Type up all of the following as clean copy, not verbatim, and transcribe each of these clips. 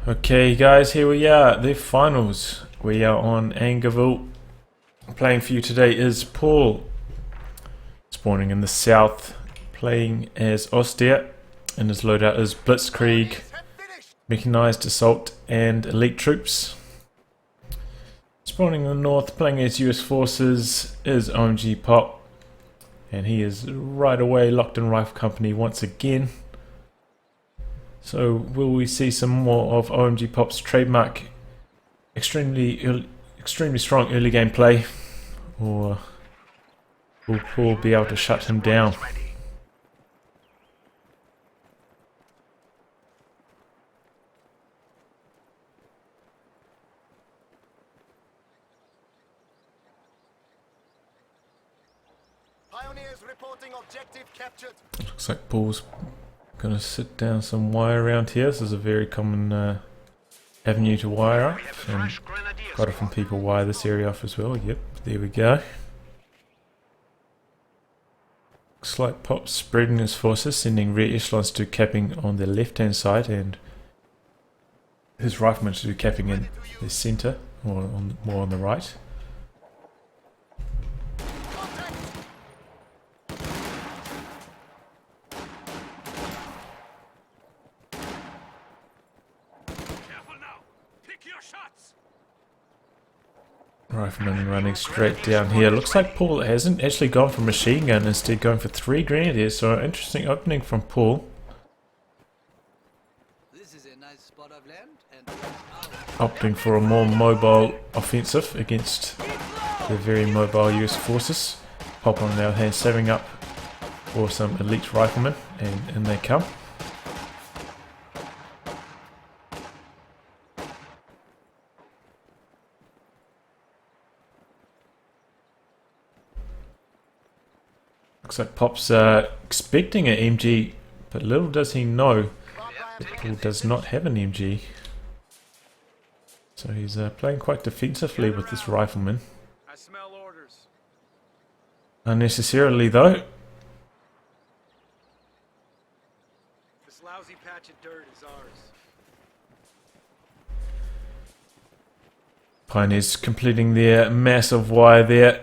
Okay guys, here we are, the finals. We are on Angoville. Playing for you today is Paul, spawning in the south, playing as Ostia, and his loadout is Blitzkrieg, Mechanized Assault and Elite Troops. Spawning in the north, playing as US Forces, is OMGPOP, and he is right away locked in Rifle Company once again. So will we see some more of OMGPOP's trademark extremely strong early game play, or will Paul be able to shut him down? Pioneers reporting objective captured. Looks like Paul's gonna sit down some wire around here. This is a very common avenue to wire up, and quite often people wire this area off as well. Yep, there we go. Looks like Pop's spreading his forces, sending rear echelons to capping on the left hand side, and his riflemen to do capping in the centre, or more on the right. Rifleman running straight down here. Looks like Paul hasn't actually gone for machine gun, instead going for 3 grenadiers. So interesting opening from Paul. This is a nice spot of land and Opting for a more mobile offensive against the very mobile US forces. Pop on the other hand saving up for some elite riflemen, and in they come. Looks like Pop's expecting an MG, but little does he know that Paul does not have an MG. So he's playing quite defensively with this rifleman. I smell orders. Unnecessarily though. This lousy patch of dirt is ours. Pioneers completing their massive wire there.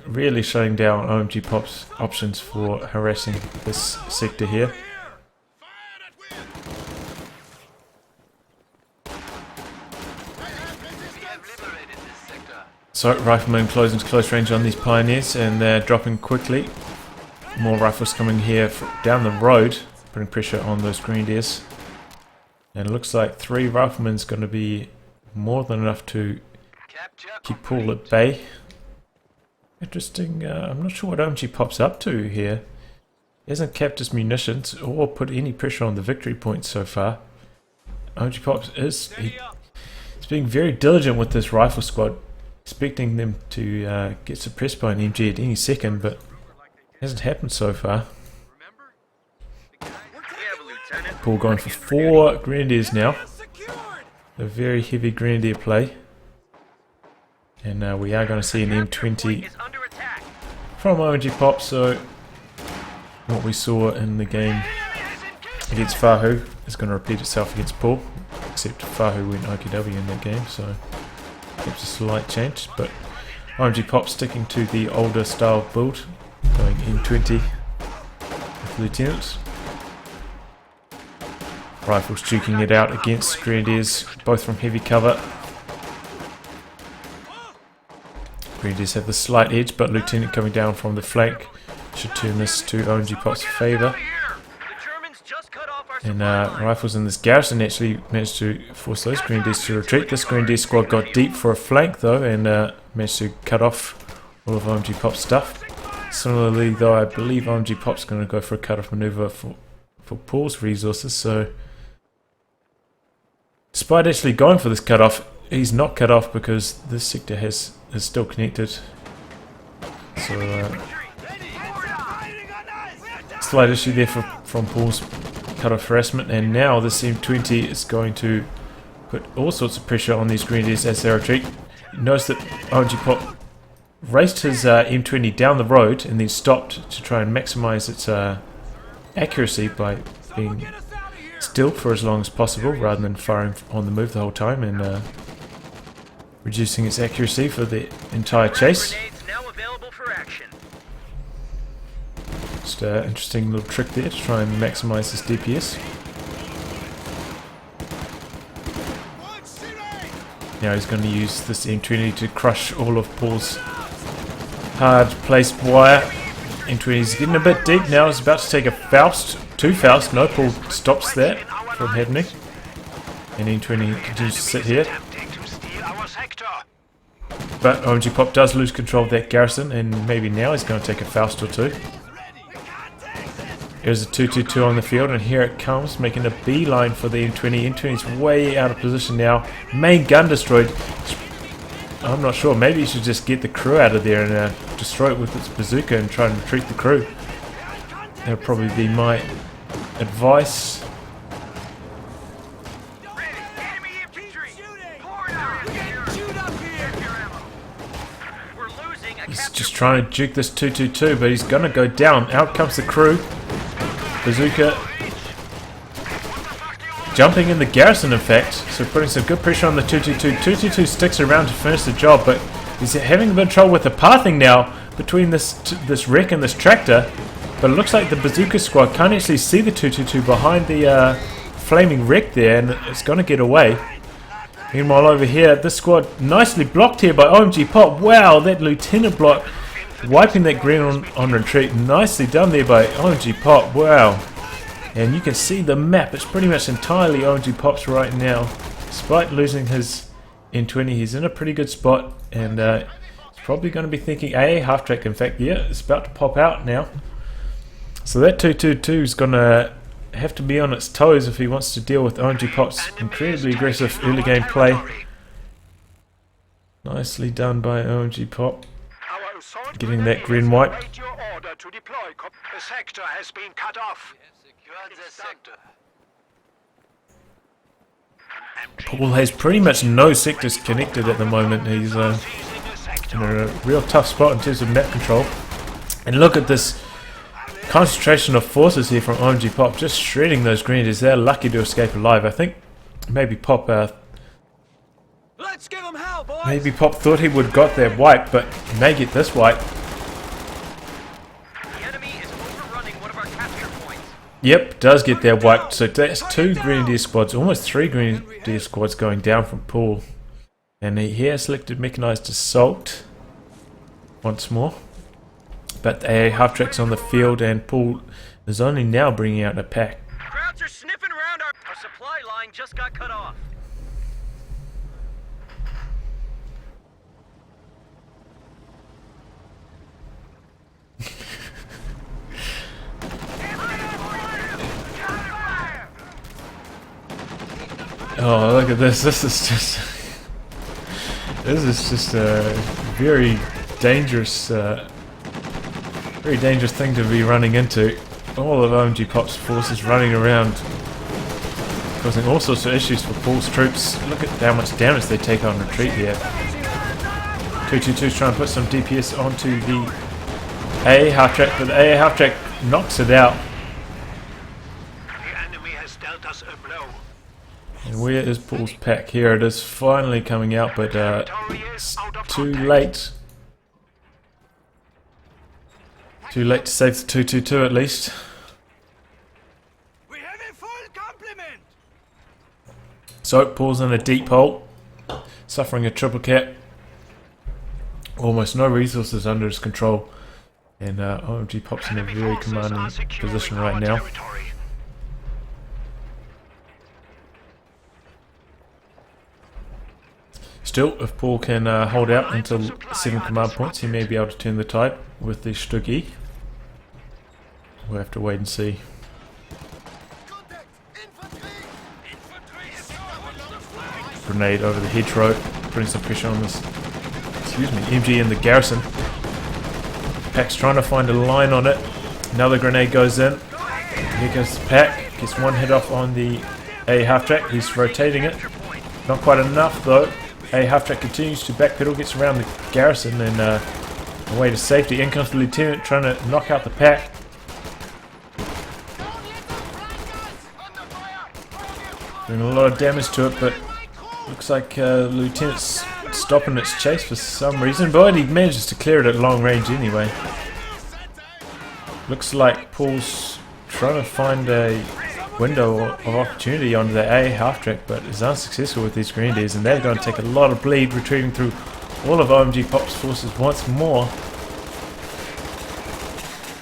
Really shutting down OMGPOP's options for harassing this sector here. So riflemen closing to close range on these pioneers, and they're dropping quickly. More rifles coming here down the road, putting pressure on those grenadiers. And it looks like 3 riflemen is going to be more than enough to keep Paul at bay. Interesting, I'm not sure what OMGPOP's up to here. He hasn't capped his munitions or put any pressure on the victory points so far. OMGPOP is being very diligent with this rifle squad, expecting them to get suppressed by an MG at any second, but it hasn't happened so far. Paul going for 4 grenadiers now. A very heavy grenadier play. And we are going to see an M20 from OMGPOP, so what we saw in the game against Fahu is going to repeat itself against Paul, except Fahu went OKW in that game, so perhaps a slight change, but OMGPOP sticking to the older style build, going M20 with lieutenants. Rifles duking it out against grenadiers, both from heavy cover. Grenadiers have the slight edge, but Lieutenant coming down from the flank should turn this to OMGPOP's favour. And rifles in this garrison actually managed to force those grenadiers to retreat. This grenadier squad got deep for a flank though, and managed to cut off all of OMGPOP's stuff. Similarly though, I believe OMGPOP's going to go for a cut-off manoeuvre for Paul's resources, so despite actually going for this cut-off, he's not cut off because this sector is still connected. So slight issue there from Paul's cut-off harassment, and now this M20 is going to put all sorts of pressure on these grenadiers as they retreat. Notice that OMGPOP raced his M20 down the road and then stopped to try and maximize its accuracy by being still for as long as possible rather than firing on the move the whole time, and reducing its accuracy for the entire chase. Just an interesting little trick there to try and maximize this DPS. Now he's going to use this M20 to crush all of Paul's hard placed wire. M20's getting a bit deep now. He's about to take a Faust. 2 Faust. No, Paul stops that from happening. And M20 continues to sit here. But OMGPOP does lose control of that garrison, and maybe now he's going to take a Faust or 2. There's a 2-2-2 on the field, and here it comes, making a beeline for the M20. M20's way out of position now. Main gun destroyed. I'm not sure. Maybe you should just get the crew out of there and destroy it with its bazooka and try and retreat the crew. That would probably be my advice. He's just trying to juke this 2-2-2, but he's going to go down. Out comes the crew. Bazooka jumping in the garrison, in fact, so putting some good pressure on the 2-2-2. 2-2-2 sticks around to finish the job, but he's having a bit of trouble with the pathing now between this wreck and this tractor. But it looks like the bazooka squad can't actually see the 2-2-2 behind the flaming wreck there, and it's going to get away. Meanwhile over here, this squad nicely blocked here by OMGPOP. Wow, that lieutenant block, wiping that green on retreat. Nicely done there by OMGPOP. Wow. And you can see the map. It's pretty much entirely OMGPOP's right now. Despite losing his N20, he's in a pretty good spot. And he's probably going to be thinking AA half track. In fact, yeah, it's about to pop out now. So that 2-2-2 is going to have to be on its toes if he wants to deal with OMGPOP's incredibly aggressive early game play. Nicely done by OMGPOP. Getting that green wipe. The sector has been cut off. Paul has pretty much no sectors connected at the moment. He's in a real tough spot in terms of map control. And look at this concentration of forces here from OMGPOP, just shredding those grenadiers. They're lucky to escape alive. I think maybe Pop Let's give 'em hell, boys. maybe Pop thought he would got that wipe, but he may get this wipe. The enemy is overrunning one of our capture points. Yep, does get that wipe. So that's 2 grenadier squads, almost 3 grenadier squads going down from Paul. And he has selected mechanized assault once more. But a half track's on the field, and Paul is only now bringing out a pack. Crowds are sniffing around our supply line just got cut off. Oh, look at this. This is just a very dangerous thing to be running into. All of OMGPOP's forces running around, causing all sorts of issues for Paul's troops. Look at how much damage they take on retreat here. 2-2-2's trying to put some DPS onto the AA half track, but the AA half track knocks it out. The enemy has dealt us a blow. And where is Paul's pack? Here it is, finally coming out, but it's too late. Too late to save the 2-2-2 at least. We have a full complement. So Paul's in a deep hole, suffering a triple cap. Almost no resources under his control, and OMGPOP's in a very commanding position right now. Still, if Paul can hold out until 7 command points, he may be able to turn the tide with the Stuggy. We'll have to wait and see. Grenade over the hedgerow, putting some pressure on this, MG in the garrison. Pack's trying to find a line on it. Another grenade goes in. Here goes the Pack. Gets one hit off on the A half track. He's rotating it. Not quite enough though. A half track continues to backpedal, gets around the garrison and away to safety. In comes the lieutenant trying to knock out the Pack. Doing a lot of damage to it, but looks like Lieutenant's stopping its chase for some reason. But he manages to clear it at long range anyway. Looks like Paul's trying to find a window of opportunity onto the A half track, but is unsuccessful with these grenadiers, and they're going to take a lot of bleed, retreating through all of OMGPOP's forces once more.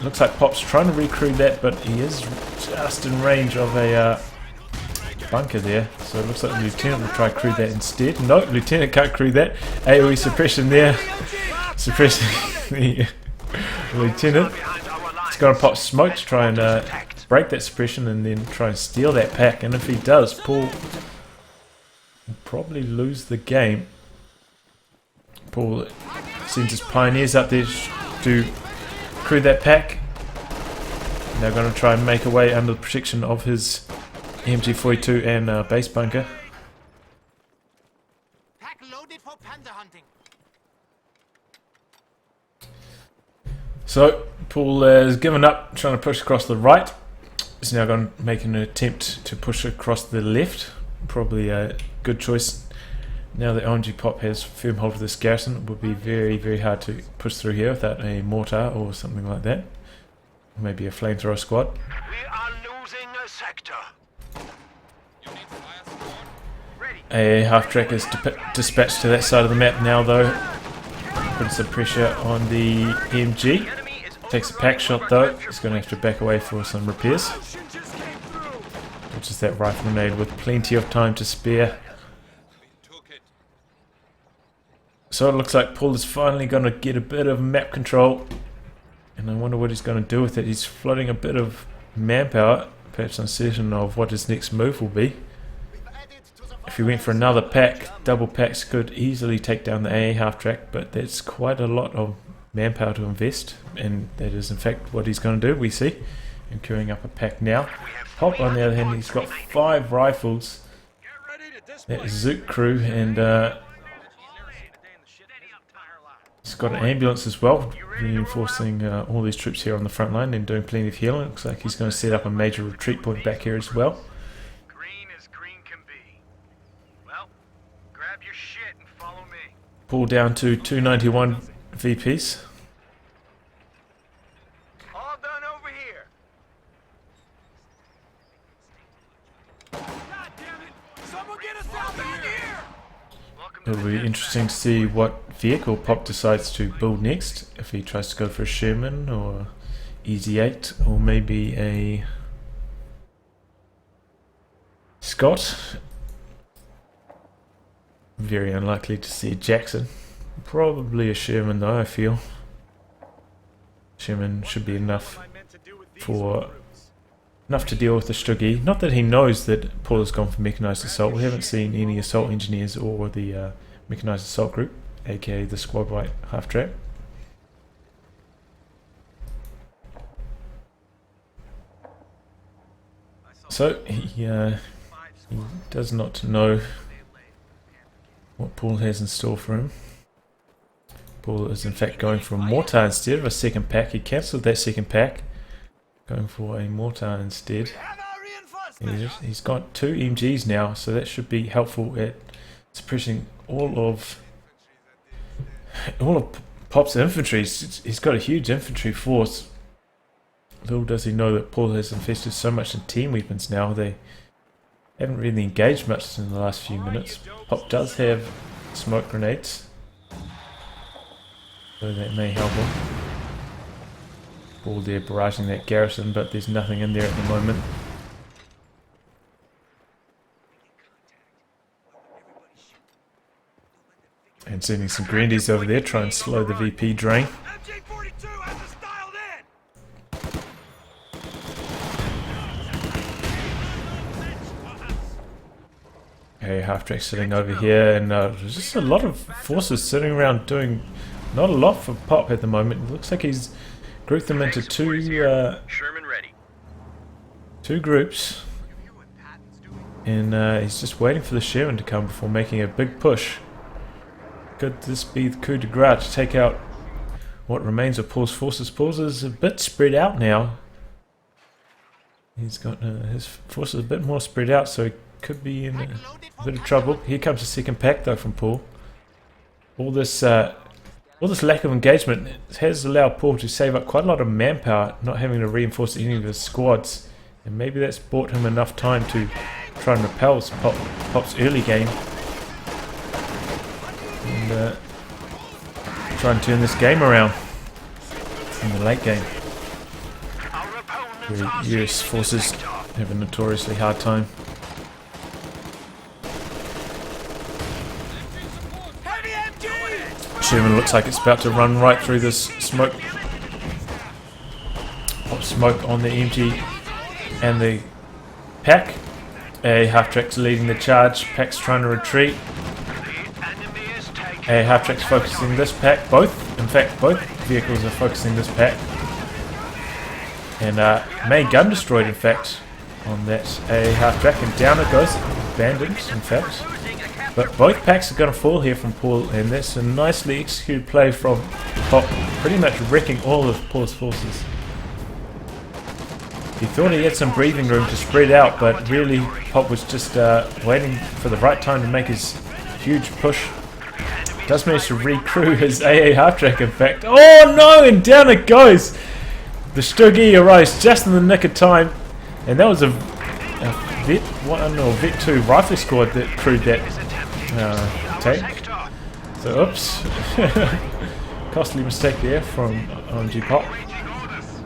Looks like Pop's trying to recruit that, but he is just in range of a bunker there, so it looks like the Lieutenant will try to crew that instead. No, Lieutenant can't crew that. AoE suppression there, suppressing the Lieutenant. He's going to pop smoke to try and break that suppression and then try and steal that pack, and if he does, Paul will probably lose the game. Paul sends his pioneers up there to crew that pack. They're going to try and make a way under the protection of his MG42 and base bunker. Pack loaded for panda hunting. So Paul has given up trying to push across the right. He's now going to make an attempt to push across the left. Probably a good choice. Now that OMGPOP has firm hold of this garrison, it would be very, very hard to push through here without a mortar or something like that. Maybe a flamethrower squad. We are losing a sector. A half track is dispatched to that side of the map now, though. Puts some pressure on the MG. Takes a pack shot though. He's going to have to back away for some repairs. Which is that rifle grenade with plenty of time to spare. So it looks like Paul is finally going to get a bit of map control. And I wonder what he's going to do with it. He's flooding a bit of manpower. Perhaps uncertain of what his next move will be. If he went for another pack, double packs could easily take down the AA half track, but that's quite a lot of manpower to invest, and that is in fact what he's going to do, we see. And queuing up a pack now. Pop, on the other hand, he's got 5 rifles. That is Zook crew, and he's got an ambulance as well, reinforcing all these troops here on the front line and doing plenty of healing. Looks like he's going to set up a major retreat point back here as well. Pull down to 291 VPs. All done over here. God damn it! Someone get us out of here! It'll be interesting to see what vehicle Pop decides to build next. If he tries to go for a Sherman or Easy 8 or maybe a Scott. Very unlikely to see Jackson. Probably a Sherman though, I feel. Sherman should be enough to deal with the Stuggy. Not that he knows that Paul has gone for mechanized assault. We haven't seen any assault engineers or the mechanized assault group, aka the squad white half track. So he does not know what Paul has in store for him. Paul is in fact going for a mortar instead of a second pack. He cancelled that second pack, going for a mortar instead. He's got 2 MGs now, so that should be helpful at suppressing all of Pop's infantry. He's got a huge infantry force. Little does he know that Paul has invested so much in team weapons now. They haven't really engaged much in the last few minutes. Pop does have smoke grenades, so that may help him. Paul there barraging that garrison, but there's nothing in there at the moment. And sending some grenadiers over there, try and slow the VP drain. Okay, half-track sitting over here, and there's just a lot of forces sitting around doing not a lot for Pop at the moment. It looks like he's grouped them into two groups, and he's just waiting for the Sherman to come before making a big push. Could this be the coup de grace to take out what remains of Paul's forces? Paul's is a bit spread out now. He's got his forces a bit more spread out, so he could be in a bit of trouble. Here comes the second pack though from Paul. All this lack of engagement has allowed Paul to save up quite a lot of manpower, not having to reinforce any of his squads, and maybe that's bought him enough time to try and repel Pop's early game and try and turn this game around in the late game, where US forces have a notoriously hard time. Sherman looks like it's about to run right through this smoke. Smoke on the MG and the pack. A half-track's leading the charge. Pack's trying to retreat. A half-track's focusing this pack. In fact, both vehicles are focusing this pack. And main gun destroyed, in fact, on that A half-track. And down it goes. Abandoned, in fact. But both packs are going to fall here from Paul, and that's a nicely executed play from Pop, pretty much wrecking all of Paul's forces. He thought he had some breathing room to spread out, but really Pop was just waiting for the right time to make his huge push. Does manage to recrew his AA half-track, in fact. Oh no, and down it goes! The Stuggy arrives just in the nick of time, and that was a Vet 2 rifle squad that crewed that tank. So oops, costly mistake there from OMGPOP.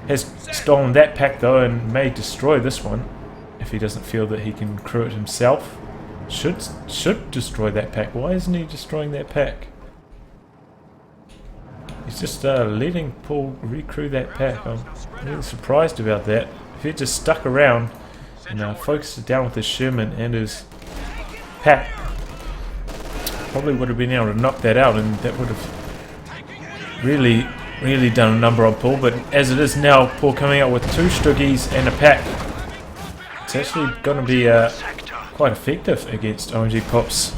Has stolen that pack though, and may destroy this one if he doesn't feel that he can crew it himself. Should destroy that pack. Why isn't he destroying that pack? He's just letting Paul recrew that pack. I'm really surprised about that. If he had just stuck around and focused it down with his Sherman and his pack, probably would have been able to knock that out, and that would have really done a number on Paul. But as it is now, Paul coming out with 2 Stuggies and a pack. It's actually going to be quite effective against OMGPOP's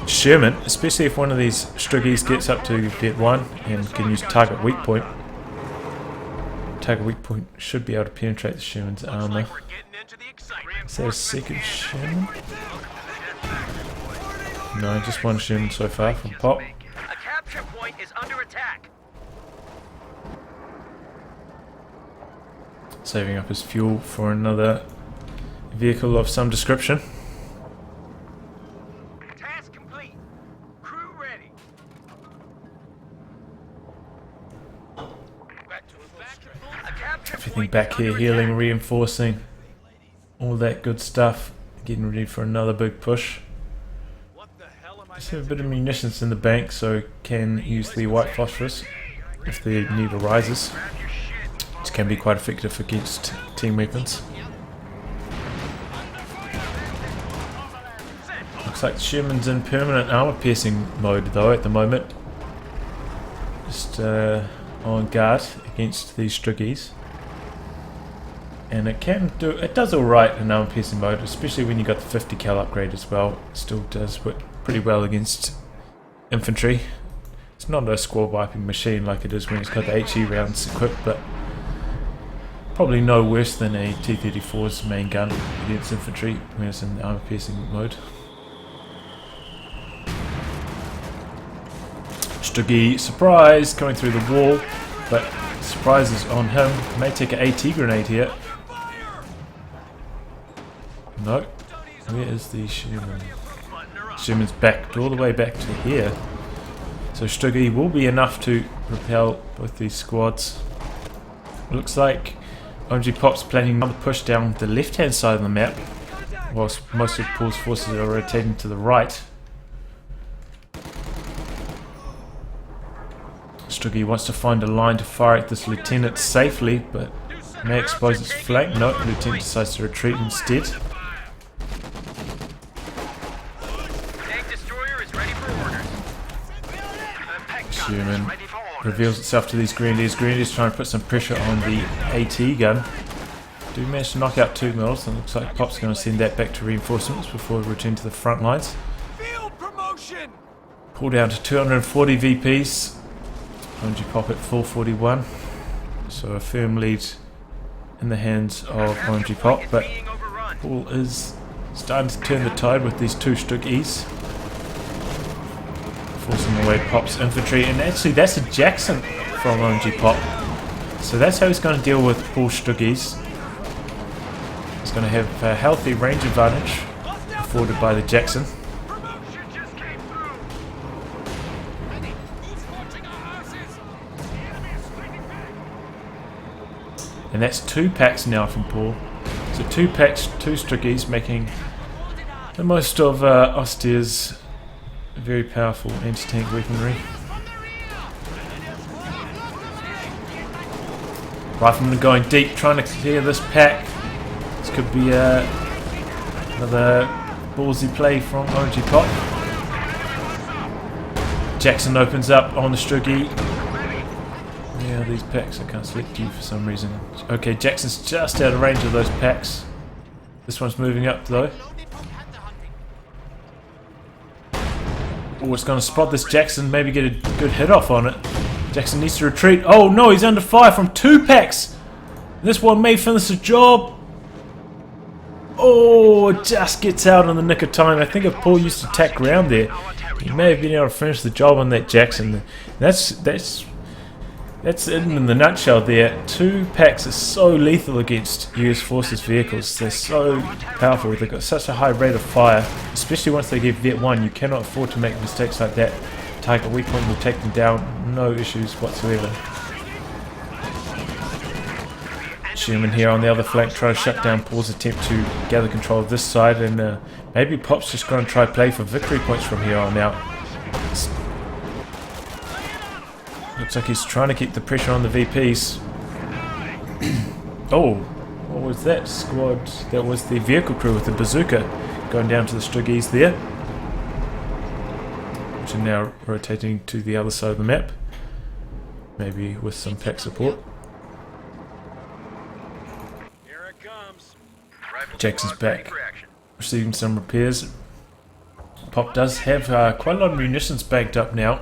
Sherman, especially if one of these Stuggies gets up to Vet 1 and can use target weak point. Target weak point should be able to penetrate the Sherman's armor. Is that a second Sherman? No, just one Sherman so far from Pop. A capture point is under attack. Saving up his fuel for another vehicle of some description. Task complete. Crew ready. Everything back here, healing, reinforcing, all that good stuff. Getting ready for another big push. Just have a bit of munitions in the bank, so can use the white phosphorus if the need arises, which can be quite effective against team weapons. Looks like Sherman's in permanent armor piercing mode though at the moment. Just on guard against these Stuggies. And it does alright in armor piercing mode, especially when you got the 50 cal upgrade as well. It still does work pretty well against infantry. It's not a squad wiping machine like it is when it's got the HE rounds equipped, but probably no worse than a T-34's main gun against infantry when it's in armor piercing mode. Stuggy, surprise, coming through the wall, but surprise is on him. May take an AT grenade here. No. Where is the Sherman? Sherman's back, all the way back to here. So Stuggy will be enough to repel both these squads. Looks like OMGPOP's planning another push down the left hand side of the map, whilst most of Paul's forces are rotating to the right. Stuggy wants to find a line to fire at this lieutenant safely, but may expose its flank. No, the lieutenant decides to retreat instead. Sherman reveals itself to these Grenadiers. Grenadiers trying to put some pressure on the AT gun. Do manage to knock out 2 mils, and looks like Pop's going to send that back to reinforcements before we return to the front lines. Pull down to 240 VPs. OMGPOP at 441. So a firm lead in the hands of OMGPOP, but Paul is Starting to turn the tide with these 2 Stug-Es. Forcing away Pop's infantry. And actually that's a Jackson from OMGPOP. So that's how he's going to deal with Paul's Stug-Es. He's going to have a healthy range advantage afforded by the Jackson. And that's 2 packs now from Paul. So 2 packs, 2 Stug-Es, making the most of Ostier's very powerful anti-tank weaponry. Riflemen going deep, trying to clear this pack. This could be another ballsy play from OMGPOP. Jackson opens up on the Stug-E. Yeah, these packs I can't select you for some reason. Okay, Jackson's just out of range of those packs. This one's moving up though. Oh, it's going to spot this Jackson, maybe get a good hit off on it. Jackson needs to retreat. Oh no, he's under fire from 2 packs. This one may finish the job. Oh, it just gets out in the nick of time. I think if Paul used to tack round there, he may have been able to finish the job on that Jackson. That's it in the nutshell there. 2 packs are so lethal against US Forces vehicles. They're so powerful. They've got such a high rate of fire, especially once they get Vet 1. You cannot afford to make mistakes like that. Target weak point will take them down, no issues whatsoever. Sherman here on the other flank trying to shut down Paul's attempt to gather control of this side, and maybe Pop's just going to try play for victory points from here on out. Looks like he's trying to keep the pressure on the VPs. Oh, what was that squad? That was the vehicle crew with the bazooka going down to the Stug-Es there. Which are now rotating to the other side of the map. Maybe with some pack support. Here it comes. Jackson's back, receiving some repairs. Pop does have quite a lot of munitions bagged up now.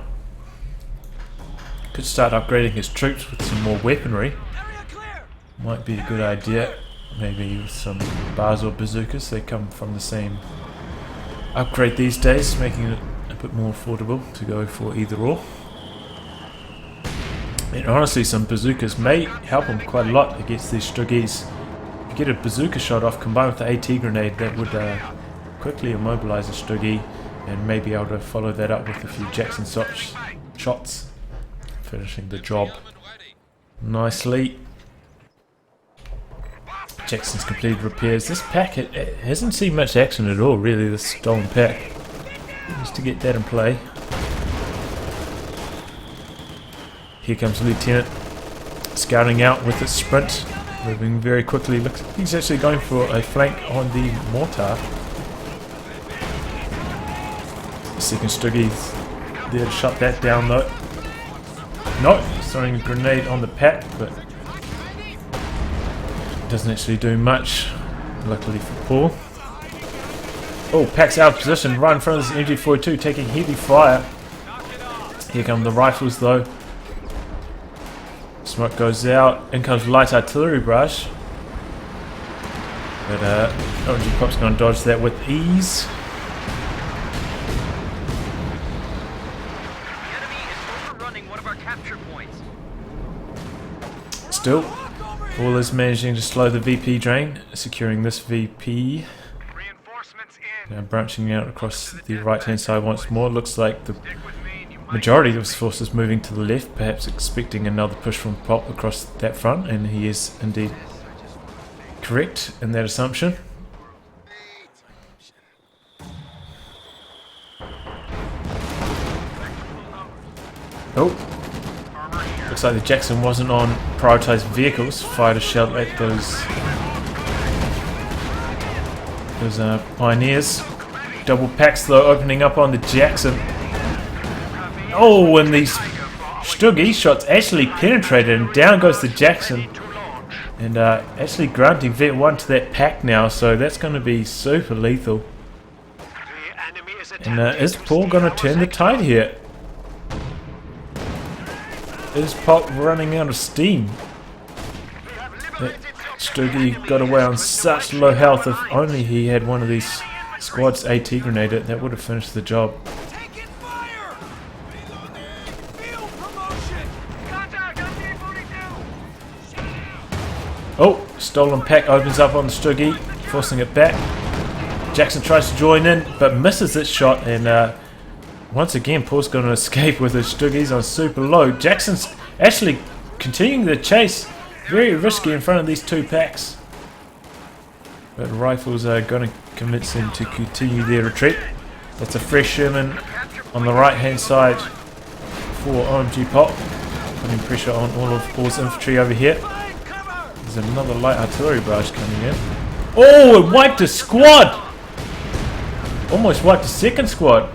Could start upgrading his troops with some more weaponry. Might be a good idea. Maybe with some bars or bazookas. They come from the same upgrade these days, making it a bit more affordable to go for either or. And honestly, some bazookas may help him quite a lot against these Stug-Es. If you get a bazooka shot off combined with the AT grenade, that would quickly immobilize a Stug-E and may be able to follow that up with a few Jackson shots. Finishing the job nicely. Jackson's completed repairs. This pack it hasn't seen much action at all, really, this stolen pack. Just to get that in play. Here comes the Lieutenant, scouting out with his sprint, moving very quickly. Looks like he's actually going for a flank on the mortar. The second Stug-E's there to shut that down though. No, throwing a grenade on the pack, but doesn't actually do much, luckily for Paul. Oh, pack's out of position, right in front of this MG42, taking heavy fire. Here come the rifles though. Smoke goes out, in comes light artillery barrage. But OMGPOP's going to dodge that with ease. Still, Paul is managing to slow the VP drain, securing this VP. Now branching out across the right hand side once more. Looks like the majority of his forces moving to the left, perhaps expecting another push from Pop across that front, and he is indeed correct in that assumption. Oh, looks like the Jackson wasn't on prioritized vehicles. Fired a shell at those pioneers. Double packs though opening up on the Jackson. Oh, and these Stug-E shots actually penetrated, and down goes the Jackson. And actually granting Vet 1 to that pack now, so that's going to be super lethal. And is Paul going to turn the tide here? Is Pop running out of steam? That Stuggy got away on such low health. If only he had one of these squads AT grenade it, that would have finished the job. Taking fire! Field promotion! Contact on D42! Oh, stolen pack opens up on the Stuggy, forcing it back. Jackson tries to join in, but misses its shot, and once again, Paul's going to escape with his Stuggies on super low. Jackson's actually continuing the chase, very risky in front of these two packs. But rifles are going to convince him to continue their retreat. That's a fresh Sherman on the right hand side for OMGPOP, putting pressure on all of Paul's infantry over here. There's another light artillery barrage coming in. Oh, it wiped a squad! Almost wiped a second squad.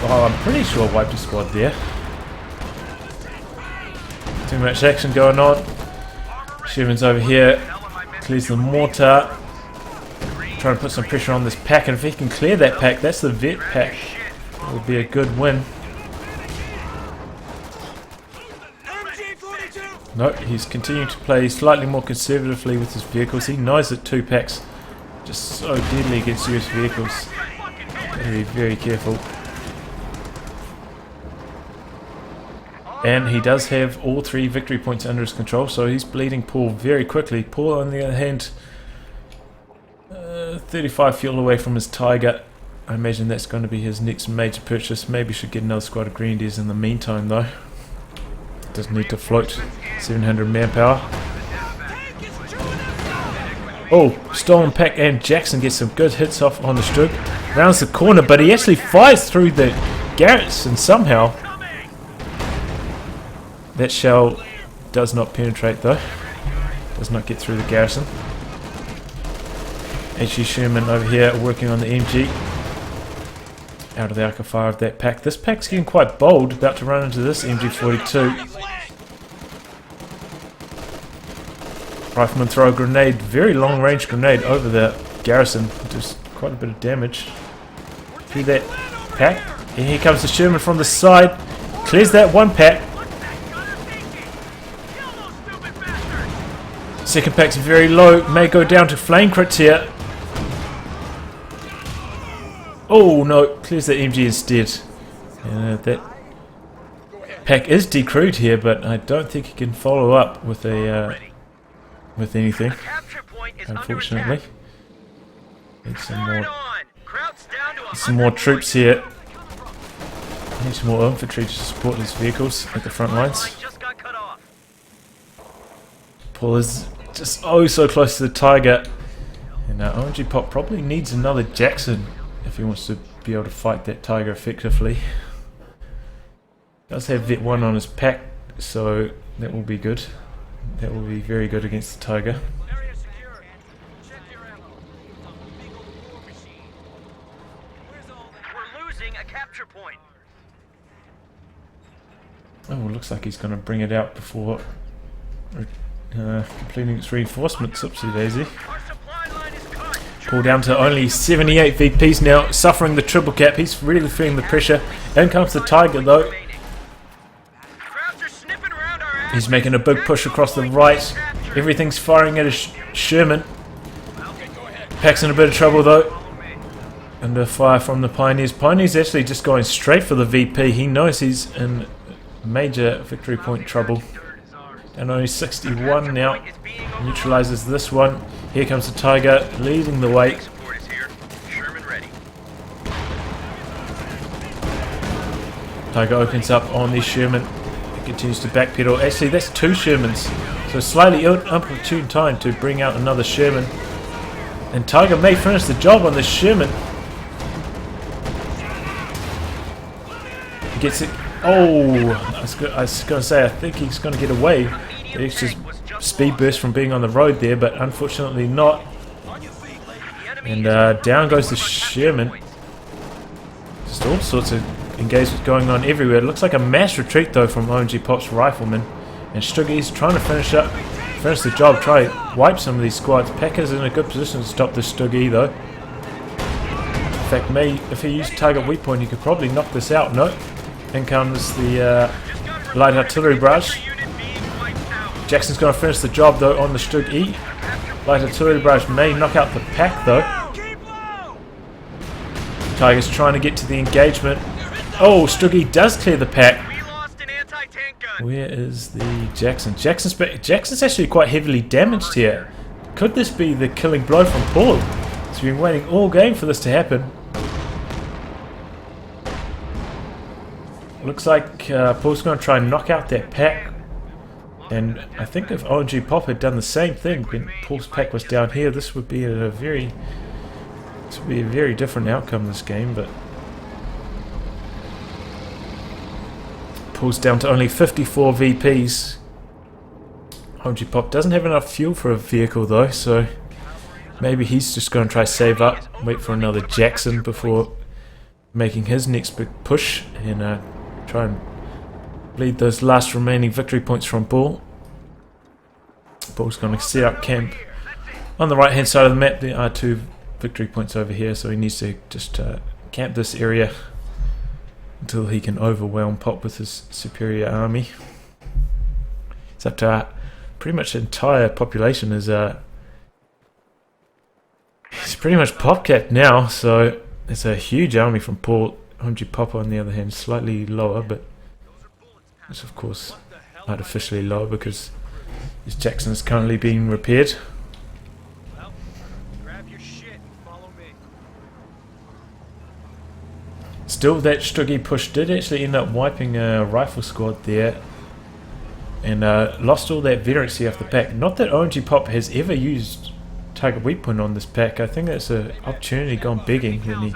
Oh, I'm pretty sure I wiped a squad there. Too much action going on. Sherman's over here. Clears the mortar. Trying to put some pressure on this pack, and if he can clear that pack, that's the vet pack. That would be a good win. No, he's continuing to play slightly more conservatively with his vehicles. He knows that two packs just so deadly against US vehicles. Gotta be very careful. And he does have all 3 victory points under his control, so he's bleeding Paul very quickly. Paul, on the other hand, 35 fuel away from his Tiger. I imagine that's going to be his next major purchase. Maybe should get another squad of Grenadiers in the meantime, though. Doesn't need to float. 700 manpower. Oh, stolen pack, and Jackson gets some good hits off on the Stug. Rounds the corner, but he actually fires through the garrison somehow. That shell does not penetrate though. Does not get through the garrison. HE Sherman over here working on the MG. Out of the arc of fire of that pack. This pack's getting quite bold, about to run into this MG42. Rifleman throw a grenade, very long range grenade over the garrison. Just quite a bit of damage. Through that pack. And here comes the Sherman from the side. Clears that one pack. Second pack's very low, may go down to flame crits here. Oh no, clears the MG instead. That pack is decrewed here, but I don't think he can follow up with a with anything. Unfortunately, need some more troops here. Need some more infantry to support his vehicles at the front lines. Paul is just oh so close to the Tiger, and OMGPOP probably needs another Jackson if he wants to be able to fight that Tiger effectively. Does have Vet 1 on his pack, so that will be good. That will be very good against the Tiger. We're losing a capture point. Oh, looks like he's going to bring it out before completing its reinforcements. Oopsie daisy. Pull down to only 78 VPs now, suffering the triple cap. He's really feeling the pressure. In comes the Tiger though. He's making a big push across the right. Everything's firing at his Sherman. Pack's in a bit of trouble though. Under fire from the Pioneers. Pioneers actually just going straight for the VP. He knows he's in major victory point trouble. And only 61 now. Neutralizes this one. Here comes the Tiger leading the way. Tiger opens up on the Sherman. It continues to backpedal. Actually, that's 2 Shermans. So slightly inopportune time to bring out another Sherman. And Tiger may finish the job on this Sherman. He gets it. Oh, I was going to say, I think he's going to get away. The extra speed burst from being on the road there, but unfortunately not. And down goes the Sherman. Just all sorts of engagements going on everywhere. It looks like a mass retreat though from OMGPOP's riflemen. And Stuggy's trying to finish the job, try to wipe some of these squads. Packer's in a good position to stop this Stuggy though. In fact, if he used target weak point, he could probably knock this out. No. In comes the light artillery barrage. Jackson's going to finish the job though on the Stug E. Light artillery barrage may knock out the pack though. Tiger's trying to get to the engagement. Oh, Stug E does clear the pack. Where is the Jackson? Jackson's actually quite heavily damaged here. Could this be the killing blow from Paul? He's been waiting all game for this to happen. Looks like Paul's going to try and knock out that pack. And I think if OMGPOP had done the same thing when Paul's pack was down here, this would be a very different outcome this game. But Paul's down to only 54 VPs. OMGPOP doesn't have enough fuel for a vehicle though, so maybe he's just going to try save up, wait for another Jackson before making his next big push, and try and bleed those last remaining victory points from Paul. Paul's going to set up camp on the right hand side of the map. There are 2 victory points over here, so he needs to just camp this area until he can overwhelm Pop with his superior army. It's up to pretty much the entire population is it's pretty much Pop capped now, so it's a huge army from Paul. OMGPOP on the other hand slightly lower, but it's of course artificially lower because his Jackson is currently being repaired. Well, grab your shit and follow me. Still, that Stuggy push did actually end up wiping a rifle squad there, and lost all that veterancy off the pack. Not that OMGPOP has ever used target weapon on this pack. I think that's an opportunity gone begging. When he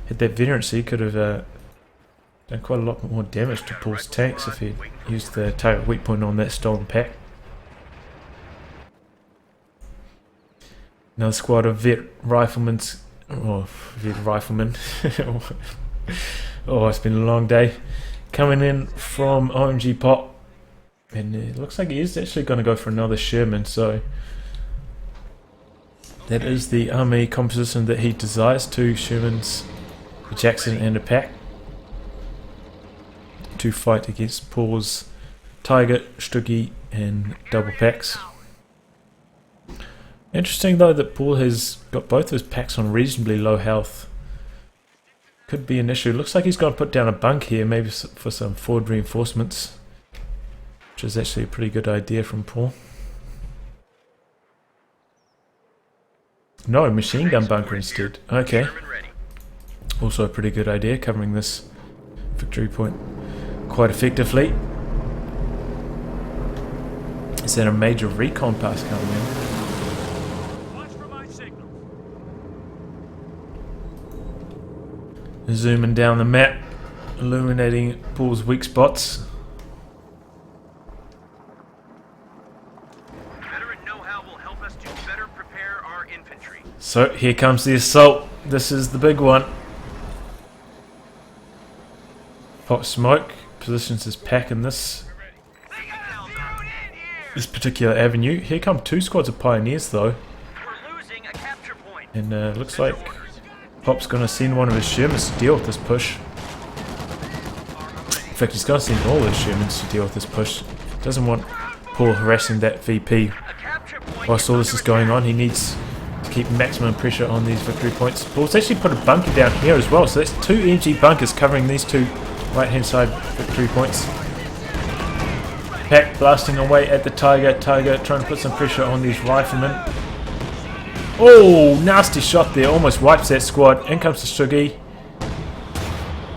had that veterancy, could have done quite a lot more damage to Paul's tanks if he used the target weapon on that stolen pack. Another squad of vet riflemen. Oh, it's been a long day. Coming in from OMGPOP, and it looks like he is actually going to go for another Sherman. So that is the army composition that he desires: 2 Shermans, a Jackson, and a pack to fight against Paul's Tiger, Stuggy, and double packs. Interesting though that Paul has got both of his packs on reasonably low health. Could be an issue. Looks like he's going to put down a bunk here, maybe for some forward reinforcements, which is actually a pretty good idea from Paul. No, machine gun bunker instead. Okay. Also a pretty good idea, covering this victory point quite effectively. Is that a major recon pass coming in? Zooming down the map, illuminating Paul's weak spots. Veteran know-how will help us to better prepare our infantry. So here comes the assault. This is the big one. Pop Smoke positions his pack in this particular avenue. Here come 2 squads of pioneers though. We're losing a capture point. And looks like Pop's going to send one of his Shermans to deal with this push. In fact, he's going to send all his Shermans to deal with this push. Doesn't want Paul harassing that VP. Whilst all this is going on, he needs to keep maximum pressure on these victory points. Paul's actually put a bunker down here as well, so that's 2 MG bunkers covering these 2 right hand side victory points. Pack blasting away at the Tiger. Tiger trying to put some pressure on these riflemen. Oh, nasty shot there, almost wipes that squad. In comes the Stuggy.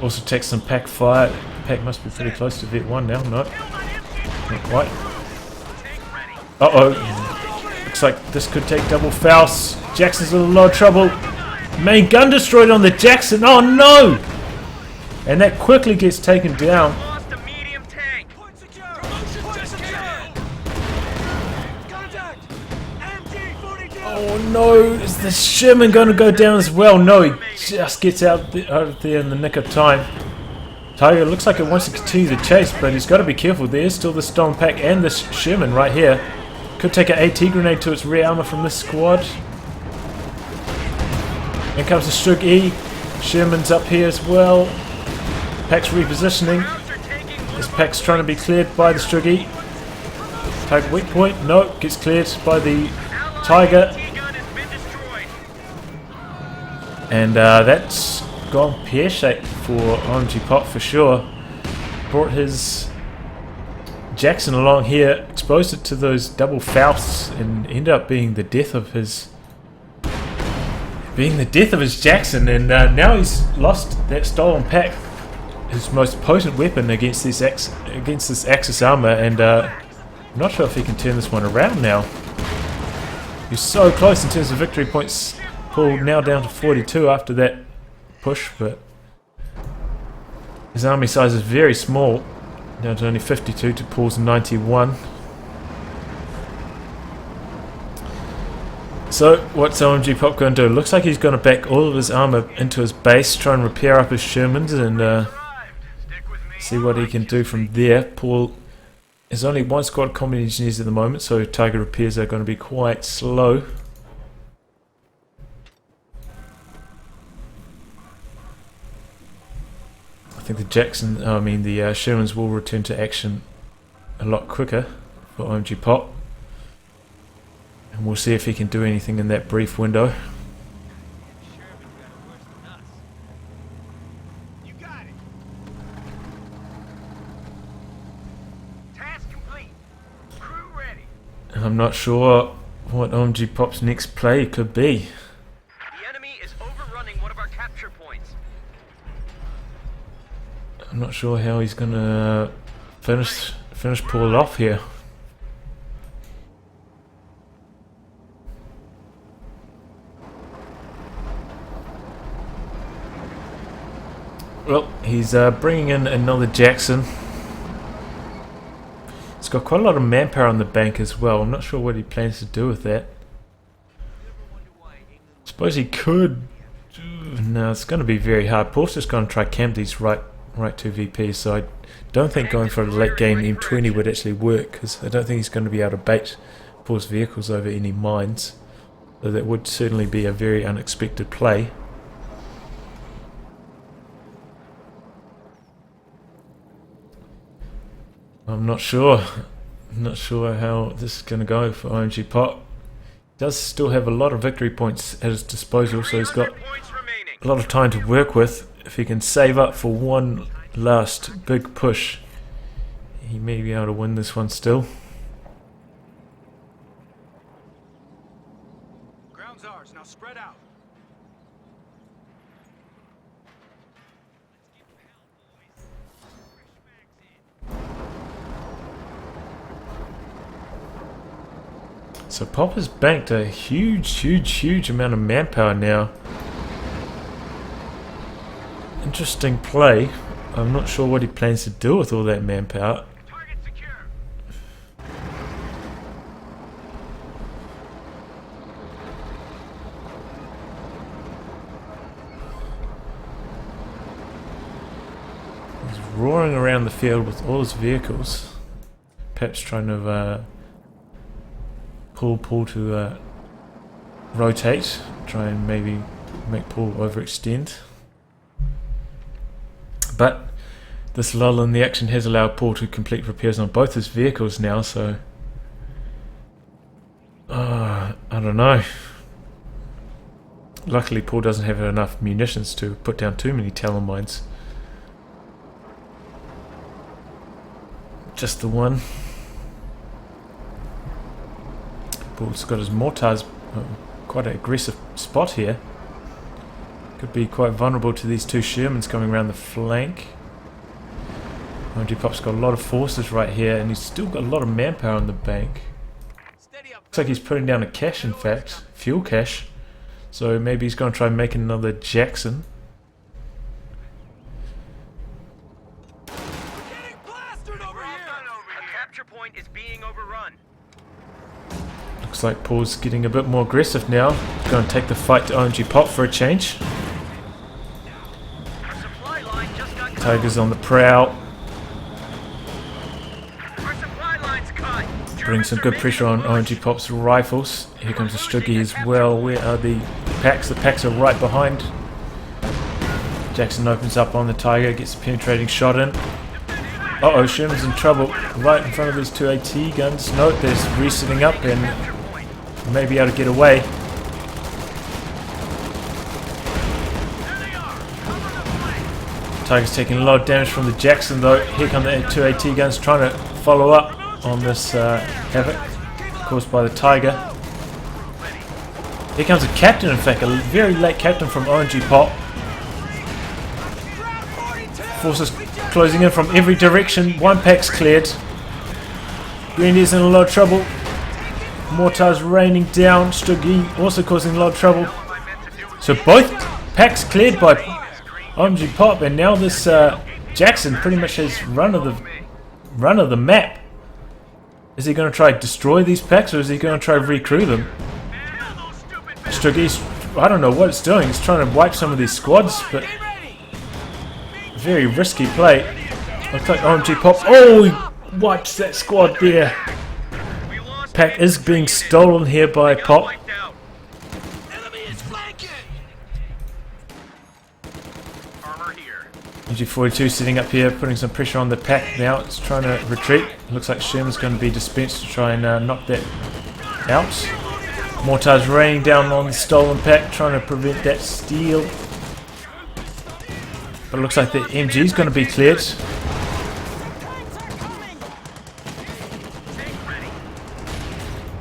Also takes some pack fire. The pack must be pretty close to Vet 1 now. No, not quite. Uh-oh. Looks like this could take double Faust. Jackson's in a lot of trouble. Main gun destroyed on the Jackson. Oh no! And that quickly gets taken down. Oh no, is the Sherman going to go down as well? No, he just gets out of there in the nick of time. Tiger looks like it wants to continue the chase, but he's got to be careful. There's still the Stone Pack and this Sherman right here. Could take an AT grenade to its rear armor from this squad. In comes the Stug E. Sherman's up here as well. Pack's repositioning. This pack's trying to be cleared by the Stug E. Tiger weak point. No, gets cleared by the Tiger. And that's gone pear-shaped for OMGPOP for sure. Brought his Jackson along here, exposed it to those double Fausts, and ended up being the death of his Jackson. And now he's lost that stolen pack, his most potent weapon against this Axis armor, and I'm not sure if he can turn this one around now. He's so close in terms of victory points. Paul now down to 42 after that push, but his army size is very small, down to only 52 to Paul's 91. So what's OMGPOP going to do? Looks like he's going to back all of his armor into his base, try and repair up his Shermans, and see what he can do from there. Paul has only one squad combat engineers at the moment, so target repairs are going to be quite slow. I think the Shermans will return to action a lot quicker for OMGPOP. And we'll see if he can do anything in that brief window. You got it. Task complete. Crew ready. And I'm not sure what OMGPOP's next play could be. The enemy is overrunning one of our capture points. I'm not sure how he's gonna finish Paul off here. Well, he's bringing in another Jackson. He's got quite a lot of manpower on the bank as well. I'm not sure what he plans to do with that. I suppose he could. No, it's going to be very hard. Paul's just going to try camp these right 2 VPs, so I don't think going for a late game M20 would actually work, because I don't think he's going to be able to bait Paul's vehicles over any mines. So that would certainly be a very unexpected play. I'm not sure how this is going to go for OMGPOP. He does still have a lot of victory points at his disposal, so he's got a lot of time to work with. If he can save up for one last big push, he may be able to win this one still. Ground's ours. Now spread out. So Pop has banked a huge amount of manpower now. Interesting play. I'm not sure what he plans to do with all that manpower. Target secure. He's roaring around the field with all his vehicles. Perhaps trying to pull Paul to rotate. Try and maybe make Paul overextend. But this lull in the action has allowed Paul to complete repairs on both his vehicles now, so I don't know. Luckily Paul doesn't have enough munitions to put down too many Talon mines. Just the one. Paul's got his mortars, quite an aggressive spot here. Could be quite vulnerable to these two Shermans coming around the flank. OMGPOP's got a lot of forces right here, and he's still got a lot of manpower on the bank. Looks like he's putting down a cache, in fact, fuel cache. So maybe he's going to try and make another Jackson. Getting plastered over here. A capture point is being overrun. Looks like Paul's getting a bit more aggressive now. He's going to take the fight to OMGPOP for a change. Tiger's on the prowl. Putting some good pressure on OMGPOP's rifles. Here comes the Struggy as well. Where are the packs? The packs are right behind. Jackson opens up on the Tiger, gets a penetrating shot in. Uh-oh, Sherman's in trouble right in front of these two AT guns. No, they're resetting up and may be able to get away. Tiger's taking a lot of damage from the Jackson though. Here come the two AT guns trying to follow up on this havoc caused by the Tiger. Here comes a captain, in fact, a very late captain from OMGPOP. Forces closing in from every direction. One pack's cleared. Grenadiers in a lot of trouble. Mortars raining down. Stuggy also causing a lot of trouble. So both packs cleared by OMGPOP, and now this Jackson pretty much has run of the map. Is he going to try to destroy these packs, or is he going to try to recrew them? Stuggy's, I don't know what it's doing. It's trying to wipe some of these squads, but very risky play. Looks like OMGPOP. Oh, he wipes that squad there. Pack is being stolen here by Pop. MG42 sitting up here, putting some pressure on the pack now. It's trying to retreat. Looks like Sherman's going to be dispensed to try and knock that out. Mortars raining down on the stolen pack, trying to prevent that steal. But it looks like the MG's going to be cleared.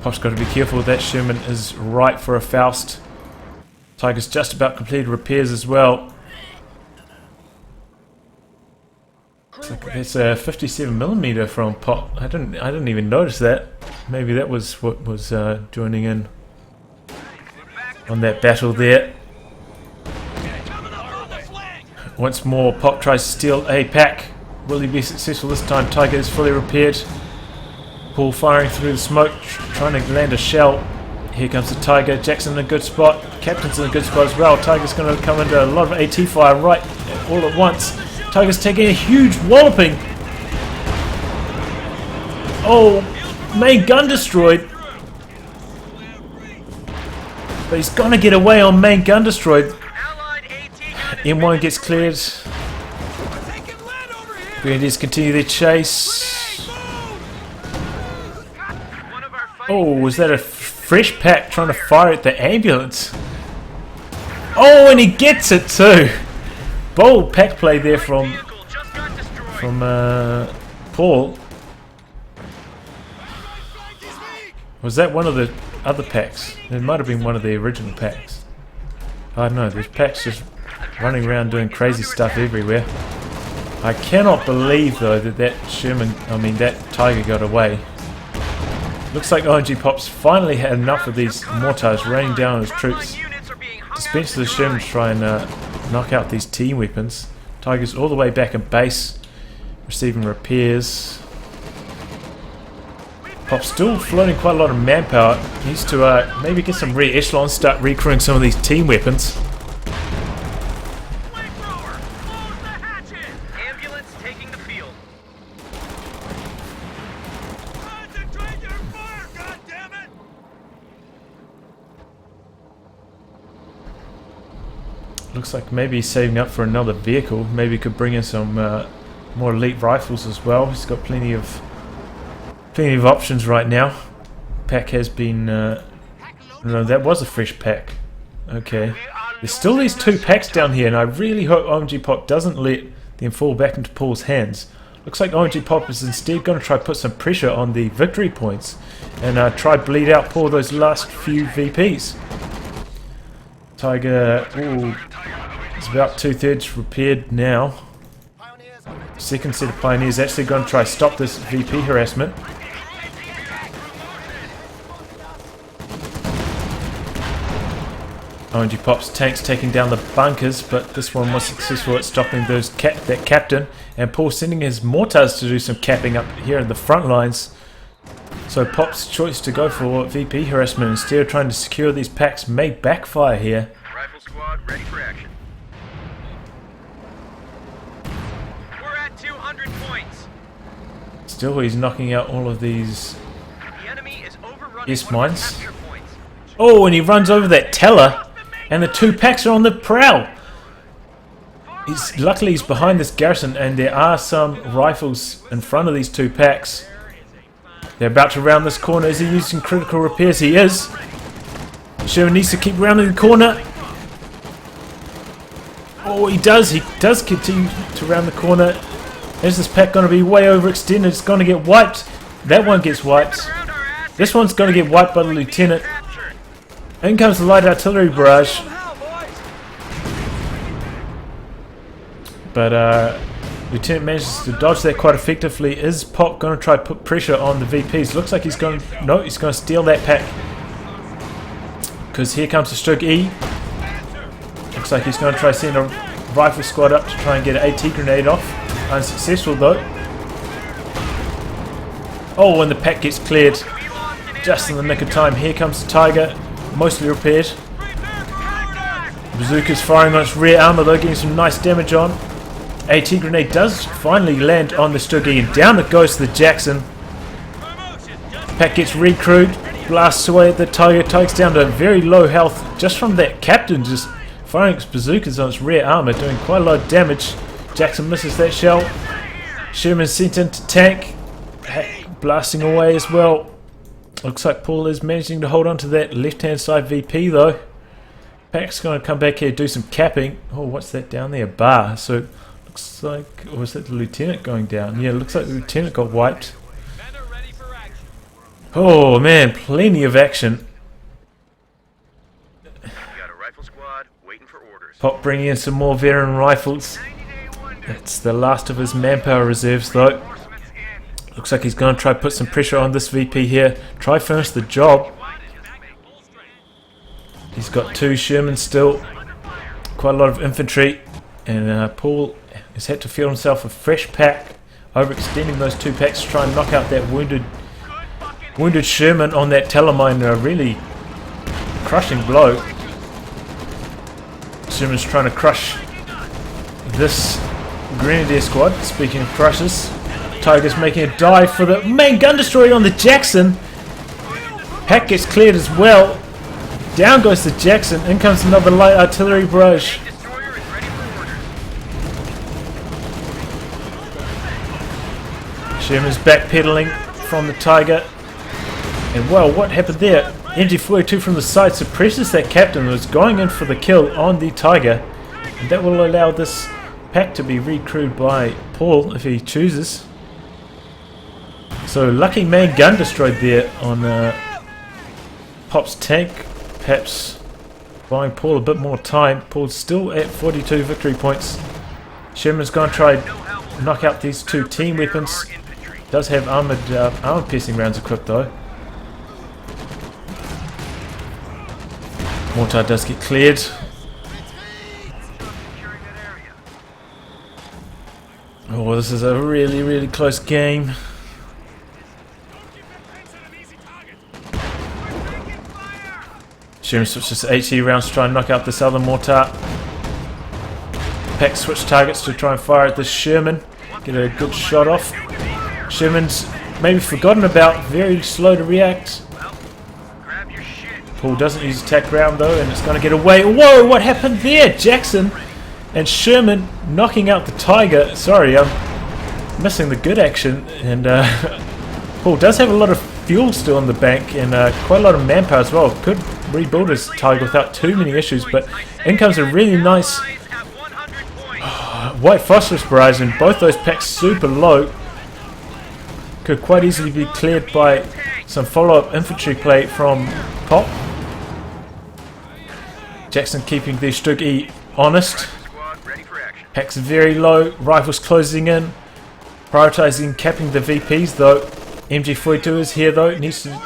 Pop's got to be careful. That Sherman is right for a Faust. Tiger's just about completed repairs as well. It's a 57mm from Pop. I didn't even notice that. Maybe that was what was joining in on that battle there. Once more, Pop tries to steal a pack. Will he be successful this time? Tiger is fully repaired. Paul firing through the smoke, trying to land a shell. Here comes the Tiger. Jackson in a good spot. Captain's in a good spot as well. Tiger's going to come into a lot of AT fire right all at once. Tiger's taking a huge walloping. Oh, main gun destroyed. But he's going to get away on main gun destroyed. M1 gets cleared. Grenadiers continue their chase. Oh, was that a fresh pack trying to fire at the ambulance? Oh, and he gets it too. Bold pack play there from Paul. Was that one of the other packs? It might have been one of the original packs. I don't know, there's packs just running around doing crazy stuff everywhere. I cannot believe though that that Tiger got away. Looks like OMGPOP's finally had enough of these mortars raining down on his troops. Dispense the Sherman to try and knock out these team weapons. Tiger's all the way back in base, receiving repairs. Pop's still floating quite a lot of manpower. He needs to maybe get some re-echelons, start recruiting some of these team weapons. Looks like maybe he's saving up for another vehicle. Maybe he could bring in some more elite rifles as well. He's got plenty of options right now. Pack has been no, that was a fresh pack. Okay, there's still these two packs down here, and I really hope OMGPOP doesn't let them fall back into Paul's hands. Looks like OMGPOP is instead going to try to put some pressure on the victory points and try to bleed out Paul those last few VPs. Tiger, ooh, it's about 2/3 repaired now. Second set of Pioneers actually going to try to stop this VP harassment. OMGPOP's tanks taking down the bunkers, but this one was successful at stopping those that captain, and Paul sending his mortars to do some capping up here in the front lines. So Pop's choice to go for VP harassment instead of trying to secure these packs may backfire here. Rifle squad ready for action. We're at 200 points. Still, he's knocking out all of these The enemy is overrunning S-mines. capture points. Oh, and he runs over that teller, and the two packs are on the prowl. Luckily he's behind this garrison, and there are some rifles in front of these two packs. They're about to round this corner. Is he using critical repairs? He is. Sherman needs to keep rounding the corner. Oh, he does. He does continue to round the corner. Is this pack going to be way overextended? It's going to get wiped. That one gets wiped. This one's going to get wiped by the lieutenant. In comes the light artillery barrage. But lieutenant manages to dodge that quite effectively. Is Pop going to try to put pressure on the VPs? Looks like he's going. No, he's going to steal that pack. Because here comes the Stroke E. Looks like he's going to try to send a rifle squad up to try and get an AT grenade off. Unsuccessful though. Oh, and the pack gets cleared just in the nick of time. Here comes the Tiger, mostly repaired. Bazooka's firing on its rear armor though, getting some nice damage on. AT grenade does finally land on the Stuggy, and down it goes to the Jackson. Pack gets recrewed, blasts away at the Tiger. Tiger's down to very low health just from that captain just firing its bazookas on its rear armor, doing quite a lot of damage. Jackson misses that shell. Sherman sent into tank, blasting away as well. Looks like Paul is managing to hold on to that left hand side VP though. Pack's going to come back here, do some capping. Oh, what's that down there? A bar. So looks like, or was that the lieutenant going down? Yeah, looks like the lieutenant got wiped. Oh man, plenty of action. Pop bringing in some more veteran rifles. That's the last of his manpower reserves though. Looks like he's going to try to put some pressure on this VP here. Try finish the job. He's got two Sherman still. Quite a lot of infantry. And Paul has had to field himself a fresh pack. Overextending those two packs to try and knock out that wounded Sherman on that telemine. A really crushing blow. Sherman's trying to crush this Grenadier squad. Speaking of crushes, Tiger's making a dive for the main gun destroyer on the Jackson. Pack gets cleared as well. Down goes the Jackson. In comes another light artillery barrage. Sherman's backpedaling from the Tiger. And well, what happened there? MG42 from the side suppresses that captain that was going in for the kill on the Tiger. And that will allow this pack to be recrewed by Paul if he chooses. So lucky main gun destroyed there on Pop's tank. Perhaps buying Paul a bit more time. Paul's still at 42 victory points. Sherman's going to try and knock out these two team weapons. Does have armor piercing rounds equipped though. Mortar does get cleared. Oh, this is a really, really close game. Sherman switches to HE rounds to try and knock out this other mortar. Pack switch targets to try and fire at this Sherman. Get a good shot off. Sherman's maybe forgotten about, very slow to react. Paul doesn't use attack round though, and it's going to get away. Whoa, what happened there? Jackson and Sherman knocking out the Tiger. Sorry, I'm missing the good action. And Paul does have a lot of fuel still in the bank and quite a lot of manpower as well. Could rebuild his Tiger without too many issues, but in comes a really nice white phosphorus barrage, and both those packs super low. Could quite easily be cleared by some follow-up infantry play from Pop. Jackson keeping the Stug E honest. Packs very low, rifles closing in. Prioritizing capping the VPs though. MG42 is here though, needs to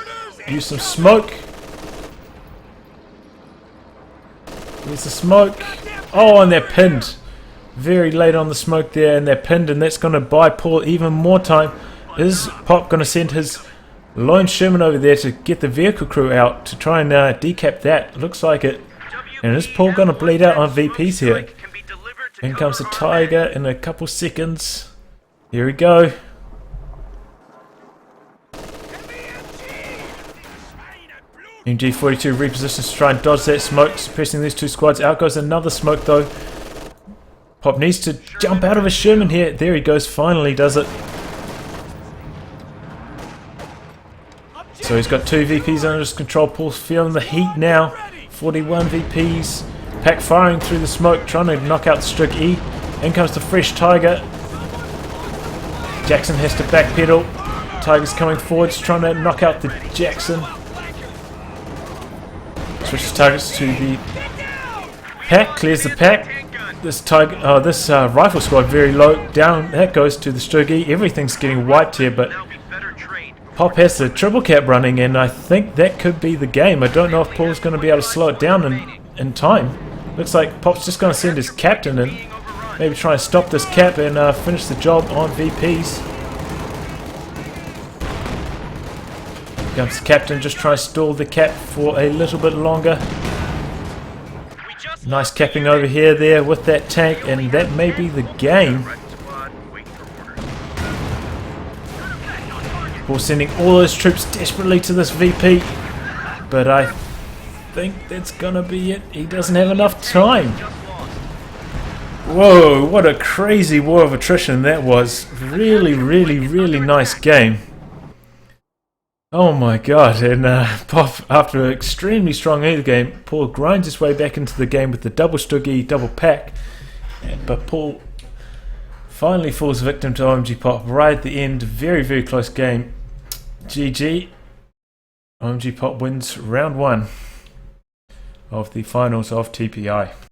use some smoke. There's the smoke. Oh, and they're pinned. Very late on the smoke there, and they're pinned, and that's going to buy Paul even more time. Is Pop going to send his lone Sherman over there to get the vehicle crew out to try and decap that? Looks like it. And is Paul going to bleed out on VPs here? In comes the Tiger in a couple seconds. Here we go. MG42 repositions to try and dodge that smoke, suppressing these two squads. Out goes another smoke though. Pop needs to jump out of his Sherman here. There he goes, finally does it. So he's got 2 VPs under his control. Paul's feeling the heat now. 41 VPs. Pack firing through the smoke, trying to knock out the Strig E. In comes the fresh Tiger. Jackson has to backpedal. Tiger's coming forwards, trying to knock out the Jackson. Switches targets to the Pack, clears the Pack. This Tiger, this rifle squad very low. Down, that goes to the Strig E. Everything's getting wiped here, but Pop has the triple cap running, and I think that could be the game. I don't know if Paul's going to be able to slow it down in time. Looks like Pop's just going to send his captain and maybe try and stop this cap and finish the job on VPs. Here comes the captain, just try to stall the cap for a little bit longer. Nice capping over here there with that tank, and that may be the game. Paul sending all those troops desperately to this VP, but I think that's gonna be it. He doesn't have enough time. Whoa, what a crazy war of attrition that was. Really, really, really nice game. Oh my god, and Pop, after an extremely strong early game, Paul grinds his way back into the game with the double Stuggy, double Pack, but Paul finally falls victim to OMGPOP right at the end. Very, very close game. GG. OMGPOP wins round 1 of the finals of tPI.